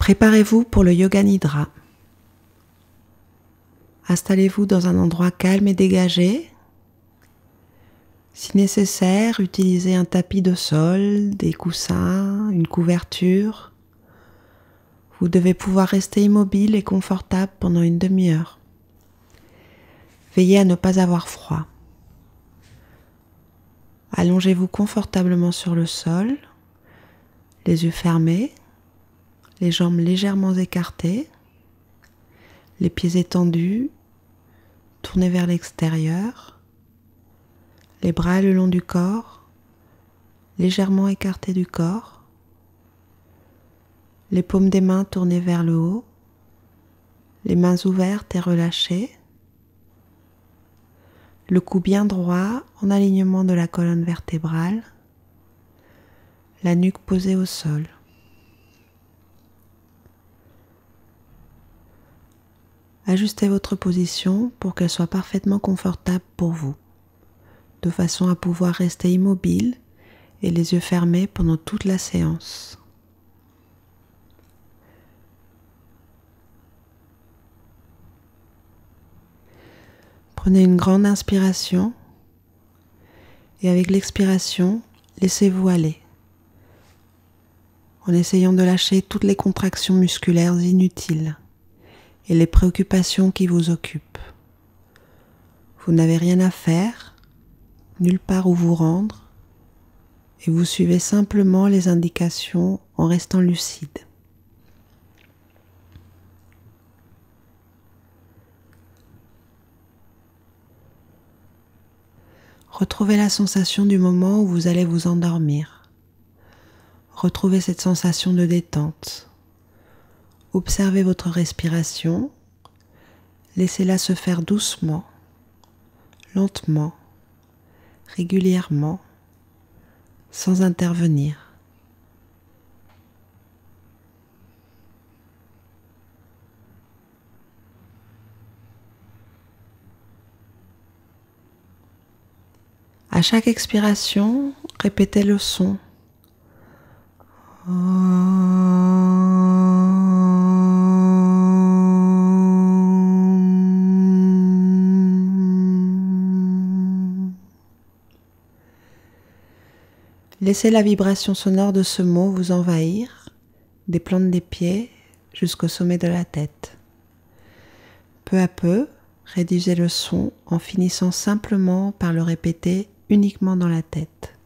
Préparez-vous pour le Yoga Nidra. Installez-vous dans un endroit calme et dégagé. Si nécessaire, utilisez un tapis de sol, des coussins, une couverture. Vous devez pouvoir rester immobile et confortable pendant une demi-heure. Veillez à ne pas avoir froid. Allongez-vous confortablement sur le sol, les yeux fermés, les jambes légèrement écartées, les pieds étendus, tournés vers l'extérieur, les bras le long du corps, légèrement écartés du corps, les paumes des mains tournées vers le haut, les mains ouvertes et relâchées, le cou bien droit en alignement de la colonne vertébrale, la nuque posée au sol. Ajustez votre position pour qu'elle soit parfaitement confortable pour vous, de façon à pouvoir rester immobile et les yeux fermés pendant toute la séance. Prenez une grande inspiration et avec l'expiration, laissez-vous aller, en essayant de lâcher toutes les contractions musculaires inutiles et les préoccupations qui vous occupent. Vous n'avez rien à faire, nulle part où vous rendre, et vous suivez simplement les indications en restant lucide. Retrouvez la sensation du moment où vous allez vous endormir. Retrouvez cette sensation de détente. Observez votre respiration, laissez-la se faire doucement, lentement, régulièrement, sans intervenir. À chaque expiration, répétez le son. Laissez la vibration sonore de ce mot vous envahir, des plantes des pieds jusqu'au sommet de la tête. Peu à peu, réduisez le son en finissant simplement par le répéter uniquement dans la tête.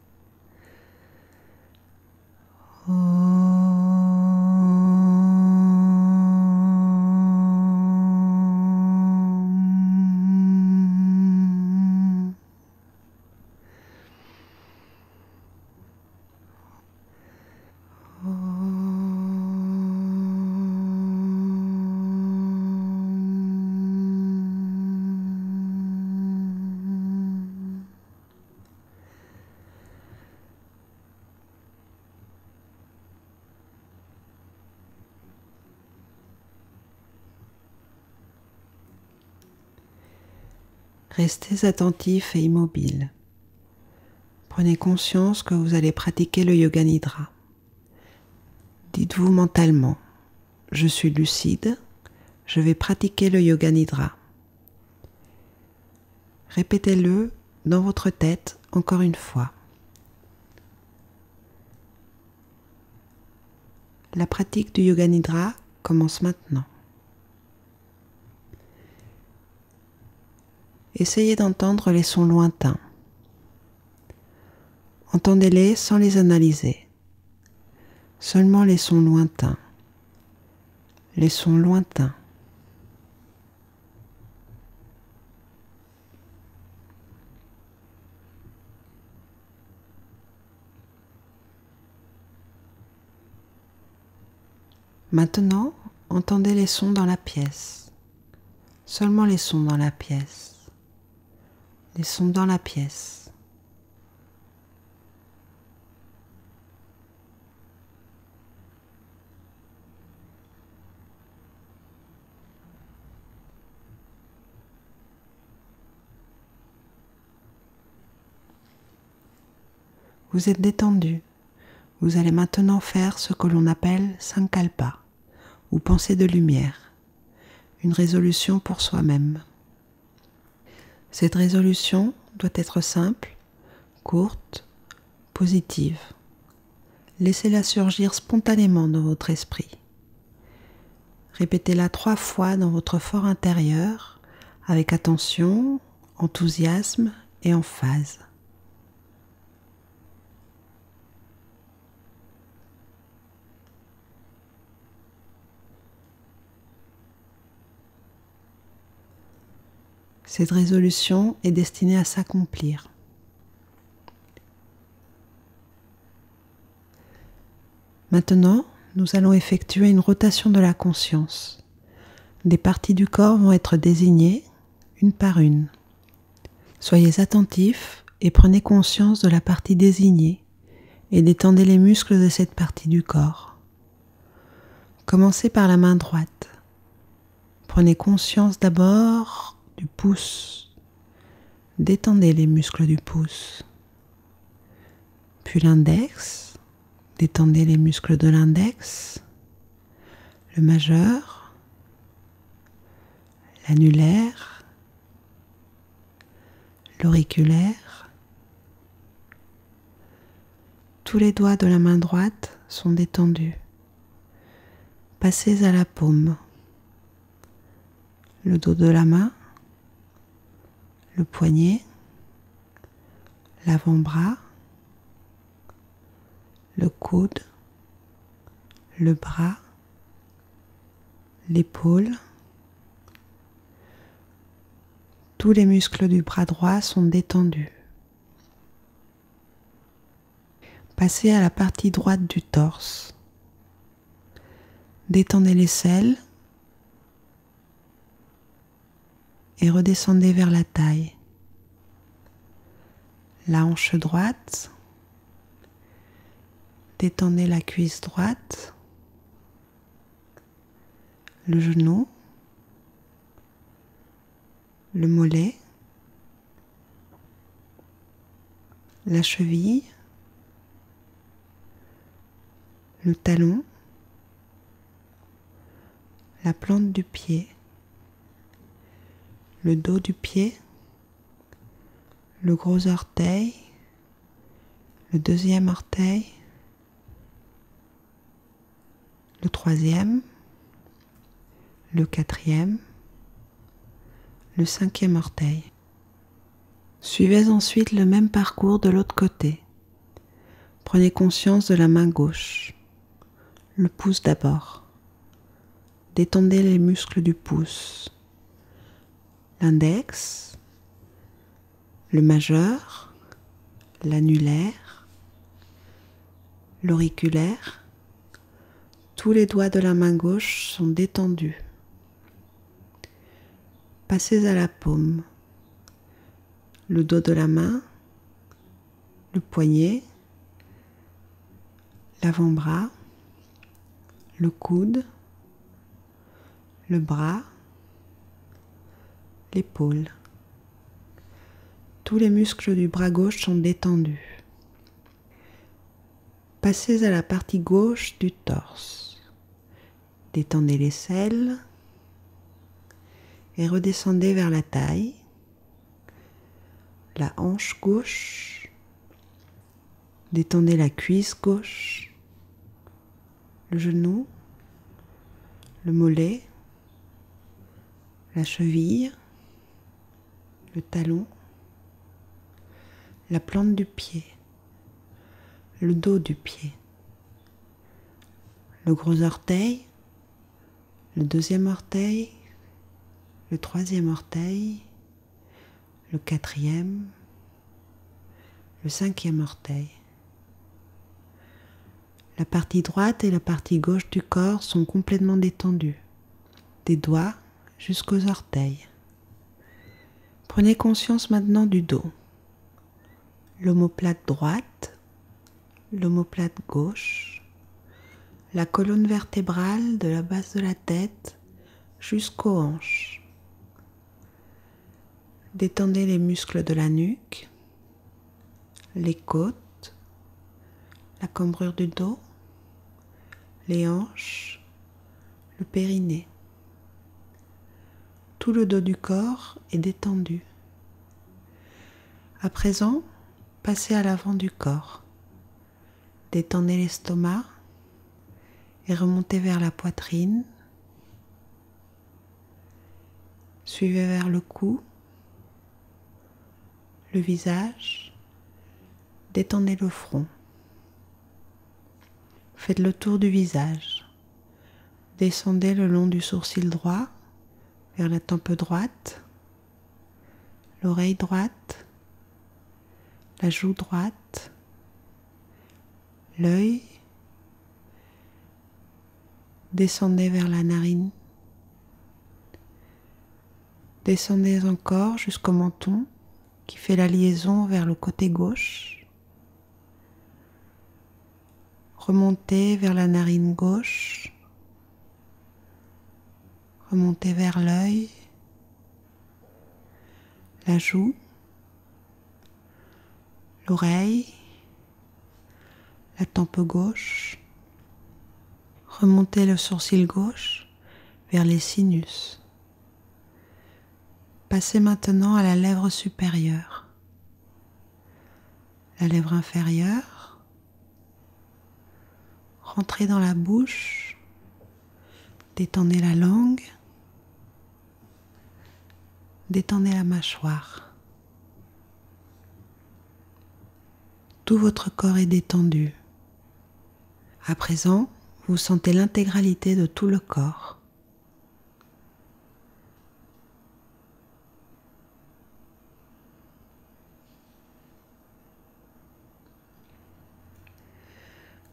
Restez attentif et immobile. Prenez conscience que vous allez pratiquer le Yoga Nidra. Dites-vous mentalement, je suis lucide, je vais pratiquer le Yoga Nidra. Répétez-le dans votre tête encore une fois. La pratique du Yoga Nidra commence maintenant. Essayez d'entendre les sons lointains. Entendez-les sans les analyser. Seulement les sons lointains. Les sons lointains. Maintenant, entendez les sons dans la pièce. Seulement les sons dans la pièce. Les sons dans la pièce. Vous êtes détendu. Vous allez maintenant faire ce que l'on appelle Sankalpa, ou pensée de lumière, une résolution pour soi-même. Cette résolution doit être simple, courte, positive. Laissez-la surgir spontanément dans votre esprit. Répétez-la 3 fois dans votre fort intérieur, avec attention, enthousiasme et emphase. Cette résolution est destinée à s'accomplir. Maintenant, nous allons effectuer une rotation de la conscience. Des parties du corps vont être désignées une par une. Soyez attentifs et prenez conscience de la partie désignée et détendez les muscles de cette partie du corps. Commencez par la main droite. Prenez conscience d'abord du pouce. Détendez les muscles du pouce. Puis l'index. Détendez les muscles de l'index. Le majeur. L'annulaire. L'auriculaire. Tous les doigts de la main droite sont détendus. Passez à la paume. Le dos de la main, le poignet, l'avant-bras, le coude, le bras, l'épaule. Tous les muscles du bras droit sont détendus. Passez à la partie droite du torse. Détendez l'aisselle et redescendez vers la taille. La hanche droite, détendez la cuisse droite, le genou, le mollet, la cheville, le talon, la plante du pied, le dos du pied, le gros orteil, le deuxième orteil, le troisième, le quatrième, le cinquième orteil. Suivez ensuite le même parcours de l'autre côté. Prenez conscience de la main gauche, le pouce d'abord. Détendez les muscles du pouce. L'index, le majeur, l'annulaire, l'auriculaire. Tous les doigts de la main gauche sont détendus. Passez à la paume. Le dos de la main, le poignet, l'avant-bras, le coude, le bras, l'épaule. Tous les muscles du bras gauche sont détendus. Passez à la partie gauche du torse. Détendez l'aisselle et redescendez vers la taille, la hanche gauche. Détendez la cuisse gauche, le genou, le mollet, la cheville, le talon, la plante du pied, le dos du pied, le gros orteil, le deuxième orteil, le troisième orteil, le quatrième, le cinquième orteil. La partie droite et la partie gauche du corps sont complètement détendues, des doigts jusqu'aux orteils. Prenez conscience maintenant du dos. L'omoplate droite, l'omoplate gauche, la colonne vertébrale de la base de la tête jusqu'aux hanches. Détendez les muscles de la nuque, les côtes, la cambrure du dos, les hanches, le périnée. Tout le dos du corps est détendu. À présent, passez à l'avant du corps. Détendez l'estomac et remontez vers la poitrine. Suivez vers le cou, le visage. Détendez le front. Faites le tour du visage. Descendez le long du sourcil droit vers la tempe droite, l'oreille droite, la joue droite, l'œil. Descendez vers la narine. Descendez encore jusqu'au menton qui fait la liaison vers le côté gauche. Remontez vers la narine gauche. Remontez vers l'œil, la joue, l'oreille, la tempe gauche. Remontez le sourcil gauche vers les sinus. Passez maintenant à la lèvre supérieure, la lèvre inférieure. Rentrez dans la bouche, détendez la langue, détendez la mâchoire. Tout votre corps est détendu. À présent, vous sentez l'intégralité de tout le corps.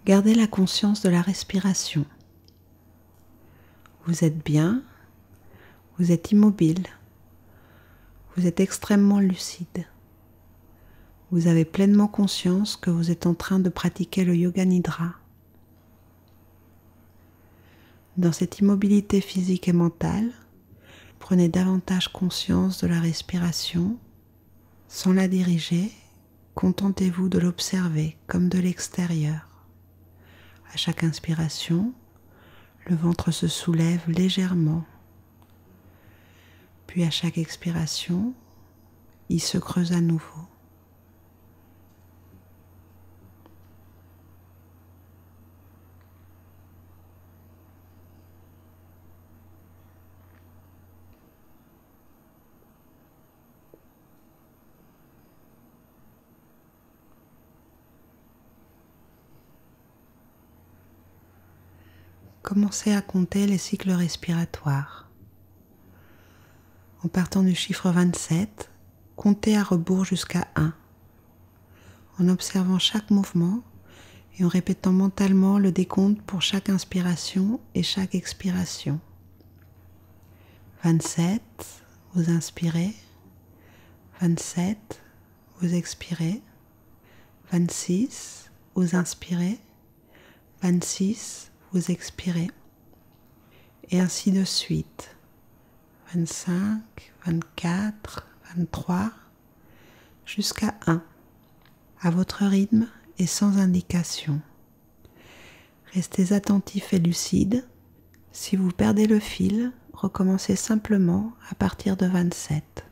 Gardez la conscience de la respiration. Vous êtes bien, vous êtes immobile, vous êtes extrêmement lucide. Vous avez pleinement conscience que vous êtes en train de pratiquer le Yoga Nidra. Dans cette immobilité physique et mentale, prenez davantage conscience de la respiration. Sans la diriger, contentez-vous de l'observer comme de l'extérieur. À chaque inspiration, le ventre se soulève légèrement. Puis à chaque expiration, il se creuse à nouveau. Commencez à compter les cycles respiratoires. En partant du chiffre 27, comptez à rebours jusqu'à 1, en observant chaque mouvement et en répétant mentalement le décompte pour chaque inspiration et chaque expiration. 27, vous inspirez. 27, vous expirez. 26, vous inspirez. 26, vous expirez. Et ainsi de suite. 25, 24, 23, jusqu'à 1, à votre rythme et sans indication. Restez attentif et lucide. Si vous perdez le fil, recommencez simplement à partir de 27.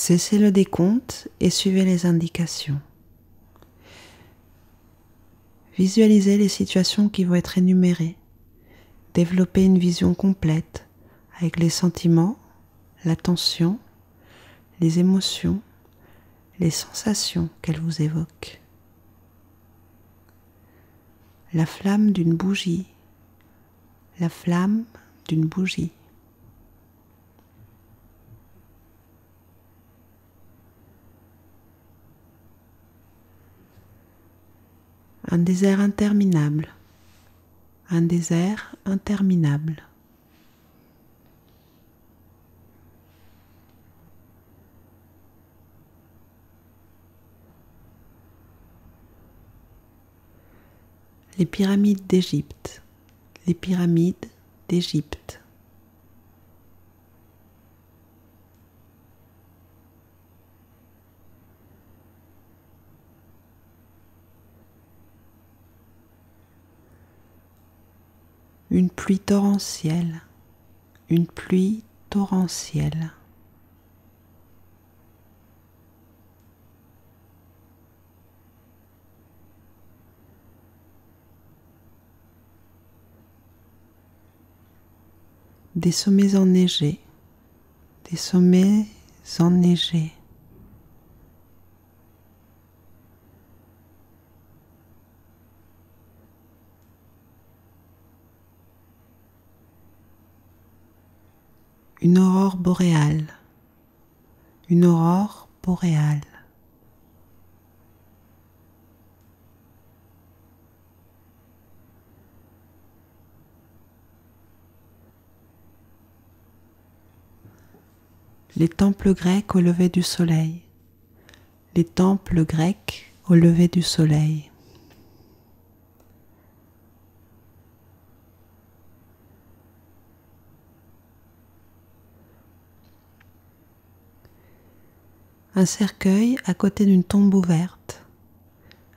Cessez le décompte et suivez les indications. Visualisez les situations qui vont être énumérées. Développez une vision complète avec les sentiments, l'attention, les émotions, les sensations qu'elles vous évoquent. La flamme d'une bougie, la flamme d'une bougie. Un désert interminable, un désert interminable. Les pyramides d'Égypte, les pyramides d'Égypte. Une pluie torrentielle, une pluie torrentielle. Des sommets enneigés, des sommets enneigés. Une aurore boréale, une aurore boréale. Les temples grecs au lever du soleil, les temples grecs au lever du soleil. Un cercueil à côté d'une tombe ouverte.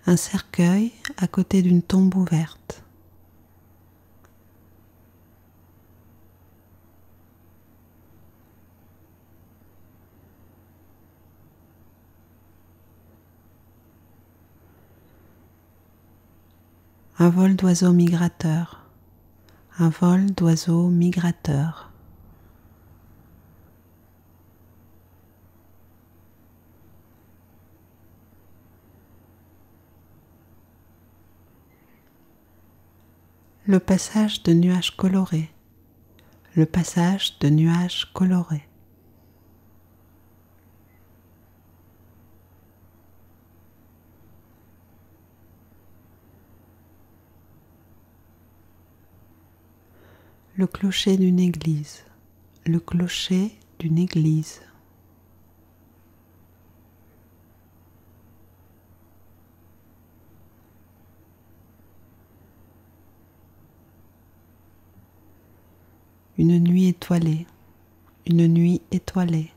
Un cercueil à côté d'une tombe ouverte. Un vol d'oiseaux migrateurs. Un vol d'oiseaux migrateurs. Le passage de nuages colorés. Le passage de nuages colorés. Le clocher d'une église. Le clocher d'une église. Une nuit étoilée. Une nuit étoilée.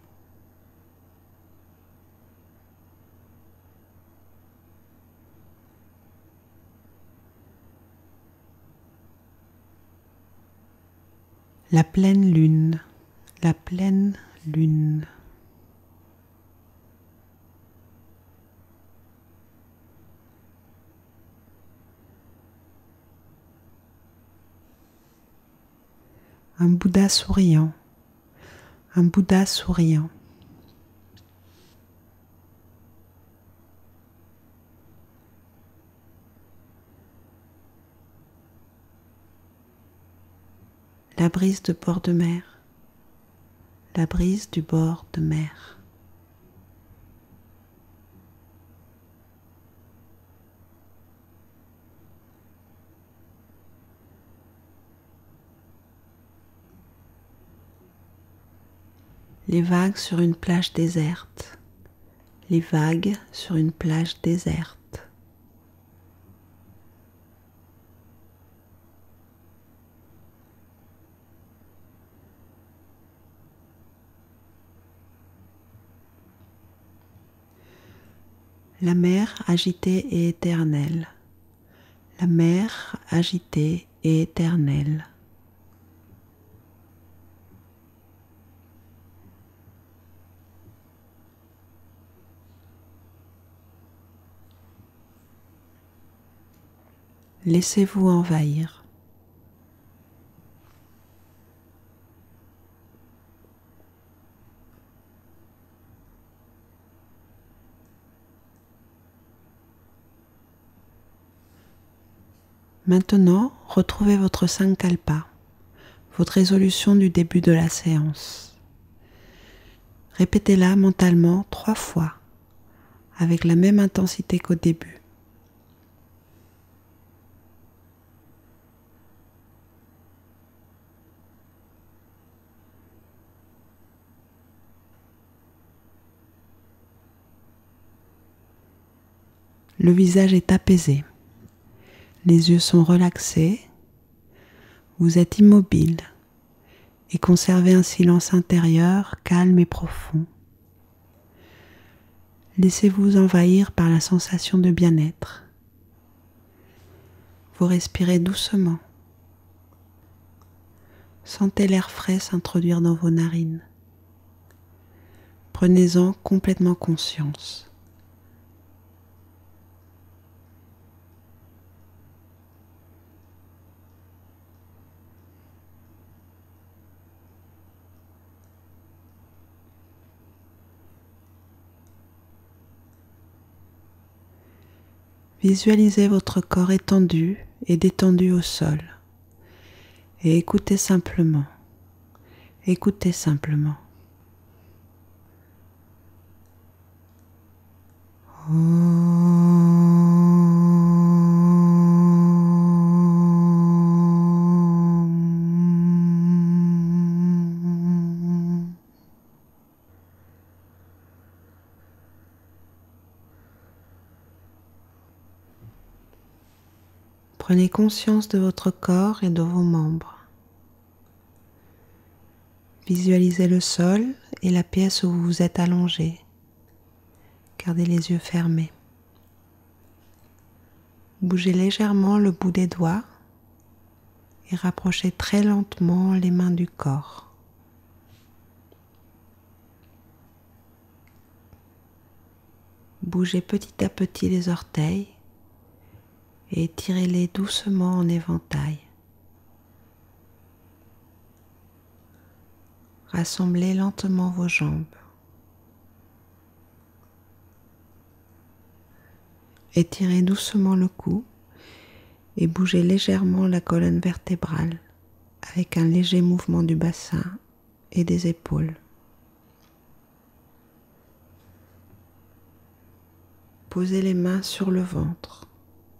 La pleine lune. La pleine lune. Un Bouddha souriant. Un Bouddha souriant. La brise de bord de mer. La brise du bord de mer. Les vagues sur une plage déserte. Les vagues sur une plage déserte. La mer agitée et éternelle. La mer agitée et éternelle. Laissez-vous envahir. Maintenant, retrouvez votre Sankalpa, votre résolution du début de la séance. Répétez-la mentalement 3 fois, avec la même intensité qu'au début. Le visage est apaisé. Les yeux sont relaxés, vous êtes immobile et conservez un silence intérieur calme et profond. Laissez-vous envahir par la sensation de bien-être. Vous respirez doucement. Sentez l'air frais s'introduire dans vos narines. Prenez-en complètement conscience. Visualisez votre corps étendu et détendu au sol et écoutez simplement. Écoutez simplement. Prenez conscience de votre corps et de vos membres. Visualisez le sol et la pièce où vous vous êtes allongé. Gardez les yeux fermés. Bougez légèrement le bout des doigts et rapprochez très lentement les mains du corps. Bougez petit à petit les orteils et étirez-les doucement en éventail. Rassemblez lentement vos jambes. Étirez doucement le cou et bougez légèrement la colonne vertébrale avec un léger mouvement du bassin et des épaules. Posez les mains sur le ventre,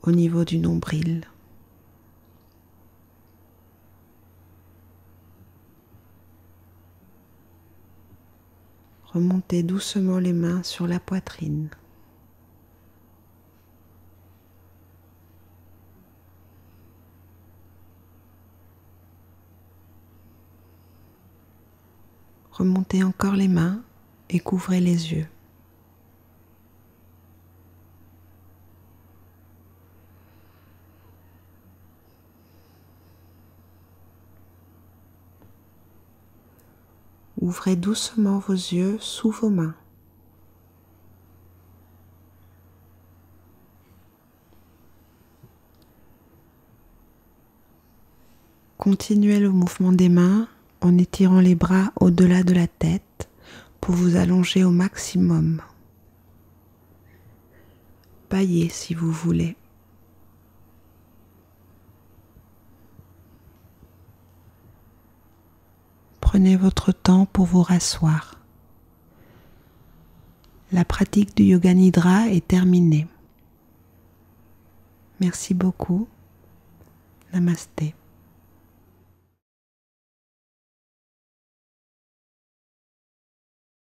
au niveau du nombril. Remontez doucement les mains sur la poitrine. Remontez encore les mains et couvrez les yeux. Ouvrez doucement vos yeux sous vos mains. Continuez le mouvement des mains en étirant les bras au-delà de la tête pour vous allonger au maximum. Bâillez si vous voulez. Prenez votre temps pour vous rasseoir. La pratique du Yoga Nidra est terminée. Merci beaucoup. Namasté.